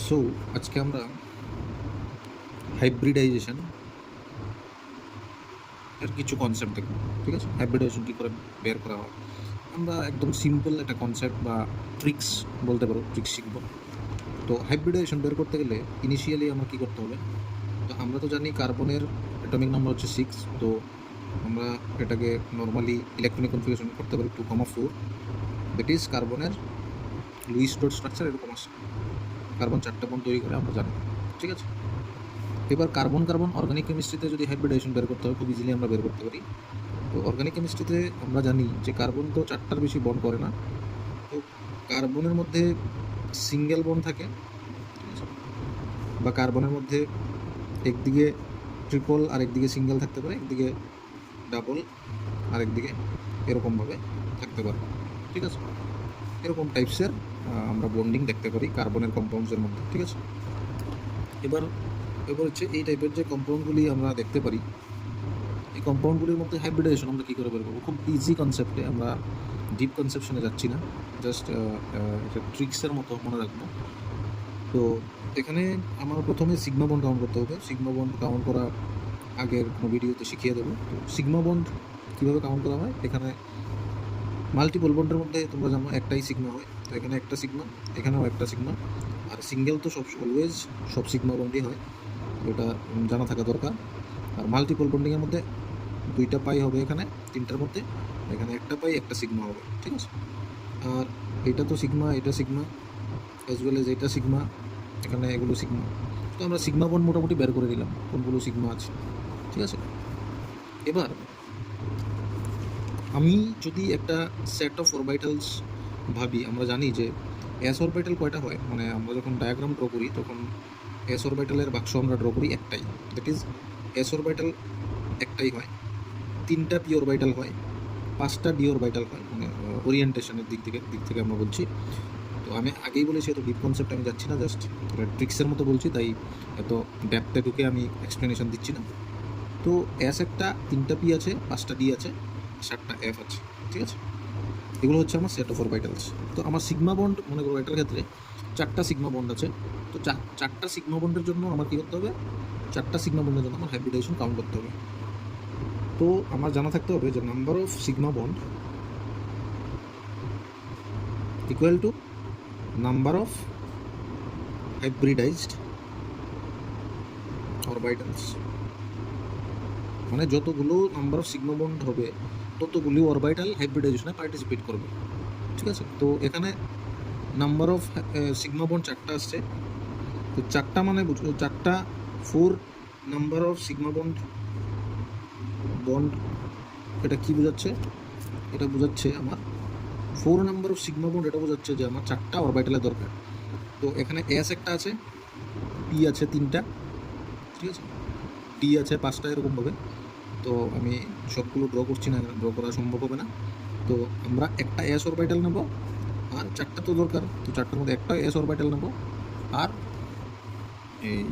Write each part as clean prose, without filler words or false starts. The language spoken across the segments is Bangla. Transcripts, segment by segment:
সো আজকে আমরা হাইব্রিডাইজেশন এর কিছু কনসেপ্ট দেখব। ঠিক আছে, হাইব্রিডাইজেশন কী করে বের করা হয়। আমরা একদম সিম্পল একটা কনসেপ্ট বা ট্রিক্স বলতে পারো, ট্রিক্স শিখব। তো হাইব্রিডাইজেশন বের করতে গেলে ইনিশিয়ালি আমরা কী করতে হবে, তো আমরা তো জানি কার্বনের অ্যাটমিক নাম্বার হচ্ছে 6। তো আমরা এটাকে নর্মালি ইলেকট্রনিক কনফিগারেশন করতে পারি 2,4। দ্যাট ইজ কার্বনের লুইস ডট স্ট্রাকচার এরকম আসে, কার্বন 4টা বন্ড তৈরি করে আমরা জানি। ঠিক আছে, এবার কার্বন কার্বন অর্গানিক কেমিস্ট্রিতে যদি হাইব্রিডাইজেশন বের করতে হয় খুব ইজিলি আমরা বের করতে পারি। তো অর্গানিক কেমিস্ট্রিতে আমরা জানি যে কার্বন তো 4টার বেশি বন্ড করে না। তো কার্বনের মধ্যে সিঙ্গেল বন্ড থাকে, বা কার্বনের মধ্যে একদিকে ট্রিপল আর একদিকে সিঙ্গেল থাকতে পারে, একদিকে ডাবল আর একদিকে এরকমভাবে থাকতে পারে। ঠিক আছে, এরকম টাইপসের আমরা বন্ডিং দেখতে পারি কার্বনের কম্পাউন্ডসের মধ্যে। ঠিক আছে, এবার হচ্ছে এই টাইপের যে কম্পাউন্ডগুলি আমরা দেখতে পারি, এই কম্পাউন্ডগুলির মধ্যে হাইব্রিডাইজেশন আমরা কী করে বের করবো। খুব ইজি কনসেপ্টে, আমরা ডিপ কনসেপশনে যাচ্ছি না, জাস্ট একটা ট্রিক্সের মতো মনে রাখবো। তো এখানে আমার প্রথমে সিগমা বন্ড কাউন্ট করতে হবে। সিগমা বন্ড কাউন্ট করা আগের কোনো ভিডিওতে শিখিয়ে দেবো। তো সিগমা বন্ড কীভাবে কাউন্ট করা হয়, এখানে মাল্টিপল বন্ডের মধ্যে তোমরা জানো একটাই সিগমা হয়। তো এখানে একটা সিগমা, এখানেও একটা সিগমা, আর সিঙ্গেল তো অলওয়েজ সব সিগমা বন্ডই হয়, এটা জানা থাকা দরকার। আর মাল্টিপল বন্ডিংয়ের মধ্যে 2টা পাই হবে, এখানে 3টার মধ্যে এখানে একটা পাই একটা সিগমা হবে। ঠিক আছে, আর এটা তো সিগমা, এটা সিগমা, অ্যাজ ওয়েল এজ এটা সিগমা, এখানে এগুলো সিগমা। তো আমরা সিগমা বন্ড মোটামুটি বের করে দিলাম কোনগুলো সিগমা আছে। ঠিক আছে, এবার আমি যদি একটা সেট অফ অরবিটালস ভাবি, আমরা জানি যে এস অরবিটাল কয়টা হয়, মানে আমরা যখন ডায়াগ্রাম ড্র করি তখন এস অরবিটালের বাক্স আমরা ড্র করি একটাই। দ্যাট ইজ এস অরবিটাল একটাই হয়, 3টা পি অরবিটাল হয়, 5টা ডি অরবিটাল হয়, মানে ওরিয়েন্টেশনের দিক থেকে আমরা বলছি। তো আমি আগেই বলেছি, এত ডিপ কনসেপ্ট আমি যাচ্ছি না, জাস্ট ট্রিক্সের মতো বলছি, তাই এত ডেপথে ঢুকে আমি এক্সপ্লেনেশন দিচ্ছি না। তো এস একটা, 3টা পি আছে, 5টা ডি আছে, 7টা এফ আছে। ঠিক আছে, এগুলো হচ্ছে আমার সেট অফ অরবিটালস। তো আমার সিগমা বন্ড মনে করো এটার ক্ষেত্রে 4টা সিগমা বন্ড আছে। তো 4টা সিগমা বন্ডের জন্য আমার কী করতে হবে, 4টা সিগমা বন্ডের জন্য আমার হাইব্রিডাইজেশন কাউন্ট করতে হবে। তো আমার জানা থাকতে হবে যে number of sigma bond equal to number of hybridised orbitals, মানে যতগুলো নাম্বার অফ সিগমা বন্ড হবে ততগুলি অরবিটাল হাইব্রিডাইজেশনে পার্টিসিপেট করবে। ঠিক আছে, তো এখানে নাম্বার অফ সিগমা বন্ড 4টা আসছে। তো 4টা মানে 4টা 4 নাম্বার অফ সিগমা বন্ড এটা কি বোঝাচ্ছে, এটা বোঝাচ্ছে আমার 4 নাম্বার অফ সিগমা বন্ড, এটা বোঝাচ্ছে যে আমার 4টা অরবিটালের দরকার। তো এখানে এস একটা আছে, পি আছে 3টা, ঠিক আছে, ডি আছে 5টা, এরকমভাবে। তো আমি সবগুলো ড্র করছি না, ড্র করা সম্ভব হবে না। তো আমরা একটা এস অরবিটাল নেব, আর 4টা তো দরকার, তো 4টার মধ্যে একটা এস অরবিটাল নেব, আর এই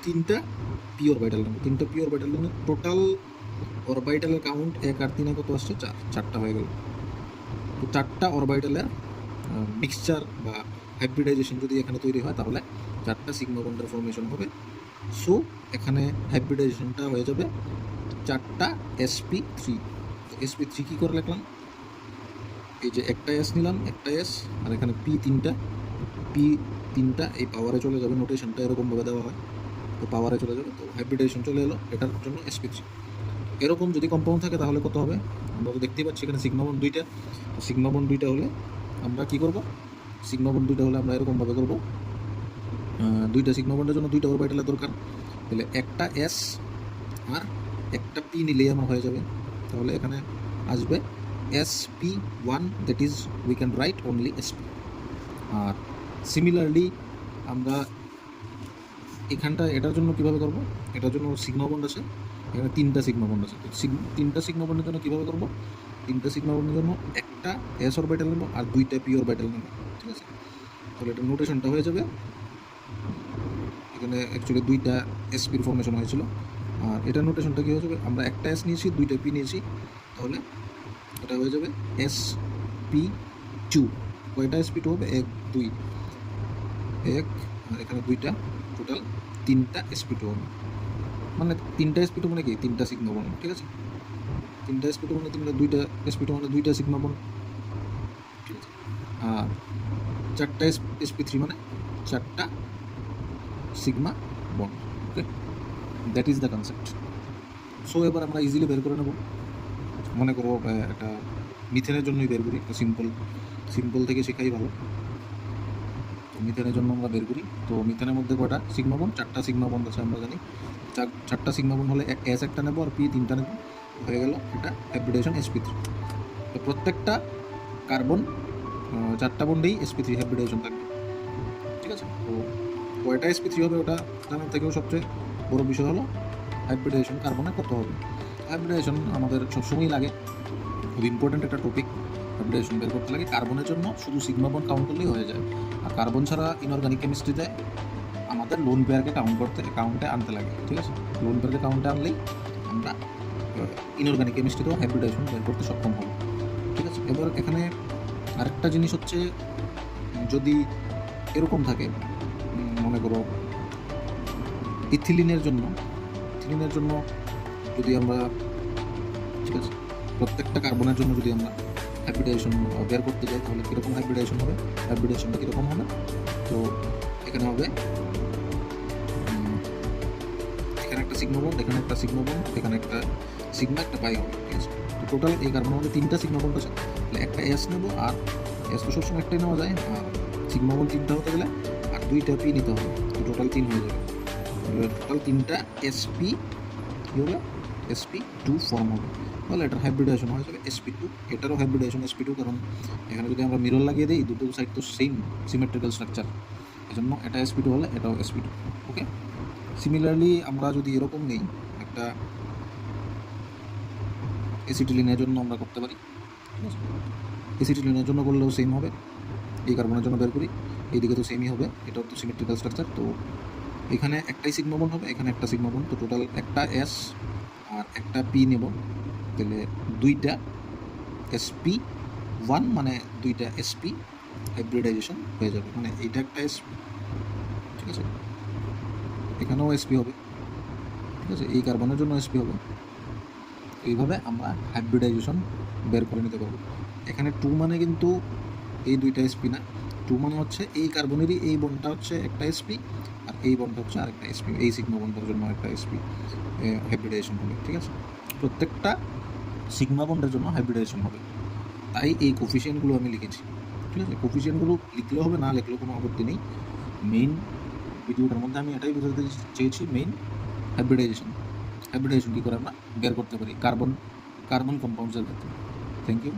3টা পি অরবিটাল নেব। 3টা পি অরবিটাল নেব, টোটাল অরবিটালের কাউন্ট 1 আর 3 কত আসছে, 4টা হয়ে গেল। তো 4টা অরবিটালের মিক্সচার বা হাইব্রিডাইজেশন যদি এখানে তৈরি হয় তাহলে 4টা সিগমা বন্ডের ফর্মেশন হবে। সো এখানে হাইব্রিডাইজেশনটা হয়ে যাবে 4টা sp3। তো sp3 কী করে লিখলাম, এই যে একটা এস নিলাম, একটা এস, আর এখানে পি 3টা এই পাওয়ারে চলে যাবে, নোটেশনটা এরকমভাবে দেওয়া হয়, তো পাওয়ারে চলে যাবে। তো হাইব্রিডাইজেশন চলে এলো, এটার জন্য sp3। এরকম যদি কম্পাউন্ড থাকে তাহলে কত হবে, আমরা তো দেখতেই পাচ্ছি এখানে সিগমা বন্ড 2টা। তো সিগমা বন্ড 2টা হলে আমরা কী করব, সিগমা বন্ড 2টা হলে আমরা এরকমভাবে করব, 2টা সিগমা বন্ডের জন্য 2টা অরবিটালের দরকার, তাহলে একটা এস আর একটা পি নিলেই আমার হয়ে যাবে। তাহলে এখানে আসবে sp1, that is we can write only sp। আর সিমিলারলি আমরা এখানটা এটার জন্য কীভাবে করব, এটার জন্য সিগমা বন্ড আছে, এখানে 3টা সিগমা বন্ড আছে। 3টা সিগমা বন্ডের জন্য কীভাবে করব, 3টা সিগমা বন্ডের জন্য একটা এস অরবিটাল নেব আর 2টা পি অরবিটাল নেব। ঠিক আছে, তাহলে এটা নোটেশনটা হয়ে যাবে, এখানে অ্যাকচুয়ালি 2টা এসপির ফর্মেশন হয়েছিল। আর এটার নোটেশনটা কী হয়ে যাবে, আমরা একটা এস নিয়েছি, 2টা পি নিয়েছি, তাহলে এটা হয়ে যাবে sp2। কয়টা sp2 হবে? 1 2 1 আর এখানে 2টা, টোটাল 3টা sp2 হবে। মানে 3টা sp2 মানে কি? 3টা সিগমা বন্ড, ঠিক আছে? 3টা sp2 মানে 2টা sp2 মানে 2টা সিগমা বন্ড, ঠিক আছে? আর 4টা sp3 মানে 4টা sigma bond. Okay, that is the concept. So এবার আমরা ইজিলি বের করে নেব। মনে করো একটা মিথেনের জন্যই বের করি, একটা সিম্পল থেকে শেখাই ভালো। তো মিথেনের জন্য আমরা বের করি। তো মিথেনের মধ্যে কয়টা সিগমা বন্ড? 4টা সিগমা বন্ড আছে, আমরা জানি। 4টা সিগমা বন্ড হলে এস একটা নেবো আর পি 3টা নেবো, হয়ে গেল এটা হাইব্রিডেশন sp3। তো প্রত্যেকটা কার্বন 4টা বন্ডেই sp3 হাইব্রিডেশন থাকবে, ঠিক আছে? তো কয়টা sp3 হবে ওটা জানার থেকেও সবচেয়ে বড় বিষয় হলো হাইব্রিডেশন কার্বনে কত হবে। হাইব্রিডেশন আমাদের সবসময়ই লাগে, খুব ইম্পর্ট্যান্ট একটা টপিক। হাইব্রিডেশন বের করতে লাগে কার্বনের জন্য শুধু সিগমা বন্ড কাউন্ট করলেই হয়ে যায়। আর কার্বন ছাড়া ইনঅর্গানিক কেমিস্ট্রিতে আমাদের লোন পেয়ারকে কাউন্টে আনতে লাগে, ঠিক আছে? লোন পেয়ারকে কাউন্টে আনলেই আমরা ইনঅর্গানিক কেমিস্ট্রিতেও হাইব্রিডেশন বের করতে সক্ষম হব, ঠিক আছে? এবার এখানে আরেকটা জিনিস হচ্ছে, যদি এরকম থাকে, মনে করো ইথিলিনের জন্য যদি আমরা, ঠিক আছে, প্রত্যেকটা কার্বনের জন্য যদি আমরা হাইব্রিডেশন বের করতে যাই, তাহলে কীরকম হাইব্রিডেশন হবে? হাইব্রিডেশনটা কীরকম হবে? তো এখানে হবে, এখানে একটা সিগমা বন্ড, এখানে একটা সিগমা বন্ড, এখানে একটা সিগমা, একটা পাই হবে, ঠিক আছে? তো টোটাল এই কার্বনের মধ্যে 3টা সিগমা বন্ড আছে, তাহলে একটা এস নেবো, আর এস তো সবসময় একটাই নেওয়া যায়, আর সিগমা বন্ড 3টা হতে গেলে আর 2টা পি নিতে হবে, তো টোটাল 3 হয়ে যাবে। টোটাল 3টা sp কী হবে? sp2 ফর্ম হবে, তাহলে এটার হাইব্রিডেশন হয়ে যাবে sp2। এটারও হাইব্রিডেশন sp2, কারণ এখানে যদি আমরা মিরর লাগিয়ে দিই, দুটো সাইড তো সেম সিমেট্রিক্যাল স্ট্রাকচার, এজন্য এটা sp2 হলে এটাও sp2। ওকে, সিমিলারলি আমরা যদি এরকম নেই, একটা অ্যাসিটিলিনের জন্য আমরা করতে পারি, ঠিক আছে? অ্যাসিটিলিনের জন্য করলেও সেম হবে। এই কার্বনের জন্য বের করি, এইদিকে তো সেমই হবে, এটাও তো সিমেট্রিক্যাল স্ট্রাকচার। তো এখানে একটাই সিগমা বন্ড হবে, এখানে একটা সিগমা বন্ড, তো টোটাল একটা এস আর একটা পি নেব, তাহলে 2টা sp1 মানে 2টা sp হাইব্রিডাইজেশন হয়ে যাবে। মানে এইটা একটা sp, ঠিক আছে? এখানেও sp হবে, ঠিক আছে? এই কার্বনের জন্য sp হবে। এইভাবে আমরা হাইব্রিডাইজেশন বের করে নিতে পারবো। এখানে 2 মানে কিন্তু এই 2টা sp না, 2 মানে হচ্ছে এই কার্বনেরই এই বন্ডটা হচ্ছে একটা sp, আর এই বন্ডটা হচ্ছে আরেকটা sp, এই সিগমা বন্ডের জন্য একটা sp হাইব্রিডাইজেশন হবে, ঠিক আছে? প্রত্যেকটা সিগমা বন্ডের জন্য হাইব্রিডাইজেশন হবে, তাই এই কোফিশিয়েন্টগুলো আমি লিখেছি, ঠিক আছে? কোফিশিয়েন্টগুলো লিখলেও হবে, না লিখলেও কোনো আপত্তি নেই। মেইন ভিডিওটার মধ্যে আমি এটাই বোঝাতে চেয়েছি, মেইন হাইব্রিডাইজেশন কী করে আমরা বের করতে পারি কার্বন কম্পাউন্ডসের ক্ষেত্রে। Thank you.